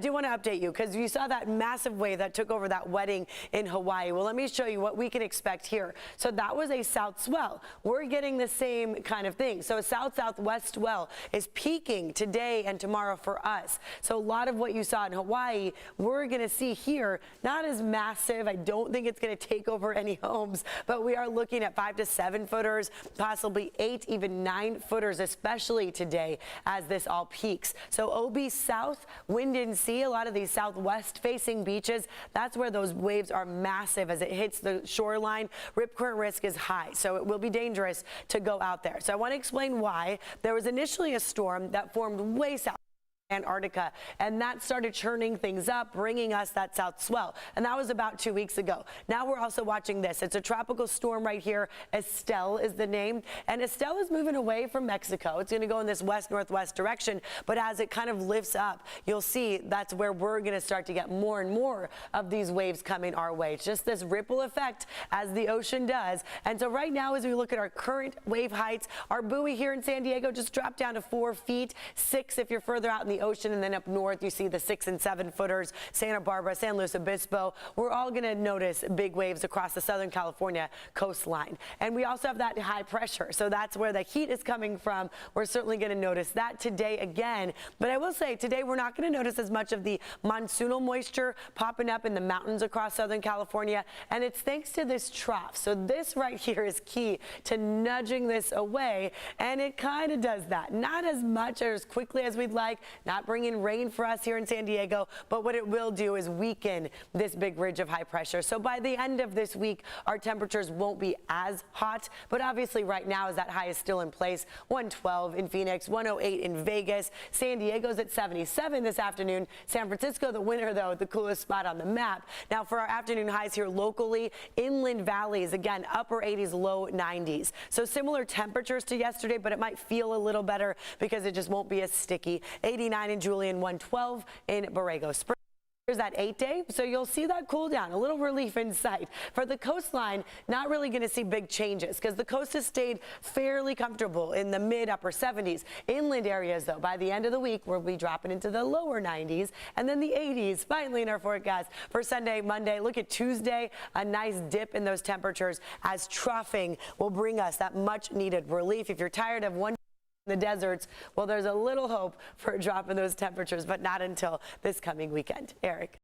I do want to update you because you saw that massive wave that took over that wedding in Hawaii. Well, let me show you what we can expect here. So that was a south swell. We're getting the same kind of thing. So a south-southwest swell is peaking today and tomorrow for us. So a lot of what you saw in Hawaii, we're going to see here, not as massive. I don't think it's going to take over any homes, but we are looking at 5 to 7 footers, possibly 8, even 9 footers, especially today as this all peaks. So OB south, wind and sea. A lot of these southwest facing beaches, that's where those waves are massive as it hits the shoreline. Rip current risk is high, so it will be dangerous to go out there. So I want to explain why. There was initially a storm that formed way south Antarctica, and that started churning things up, bringing us that south swell, and that was about 2 weeks ago. Now we're also watching this. It's a tropical storm right here. Estelle is the name, and Estelle is moving away from Mexico. It's going to go in this west-northwest direction, but as it kind of lifts up, you'll see that's where we're going to start to get more and more of these waves coming our way. It's just this ripple effect as the ocean does. And so right now, as we look at our current wave heights, our buoy here in San Diego just dropped down to 4 feet, 6 if you're further out in the ocean, and then up north you see the 6 and 7 footers. Santa Barbara, San Luis Obispo, we're all going to notice big waves across the Southern California coastline. And we also have that high pressure, so that's where the heat is coming from. We're certainly going to notice that today again, but I will say today we're not going to notice as much of the monsoonal moisture popping up in the mountains across Southern California, and it's thanks to this trough. So this right here is key to nudging this away, and it kind of does that. Not as much or as quickly as we'd like, not bringing rain for us here in San Diego, but what it will do is weaken this big ridge of high pressure. So by the end of this week, our temperatures won't be as hot, but obviously right now as that high is still in place, 112 in Phoenix, 108 in Vegas, San Diego's at 77 this afternoon, San Francisco, the winner though, the coolest spot on the map. Now for our afternoon highs here locally, inland valleys, again, upper 80s, low 90s. So similar temperatures to yesterday, but it might feel a little better because it just won't be as sticky. 89 in Julian, 112 in Borrego Springs. There's that 8-day, so you'll see that cool down, a little relief in sight. For the coastline, not really going to see big changes because the coast has stayed fairly comfortable in the mid-upper 70s. Inland areas, though, by the end of the week, we'll be dropping into the lower 90s and then the 80s finally in our forecast for Sunday, Monday. Look at Tuesday, a nice dip in those temperatures as troughing will bring us that much-needed relief. If you're tired of one the deserts, well, there's a little hope for a drop in those temperatures, but not until this coming weekend. Eric.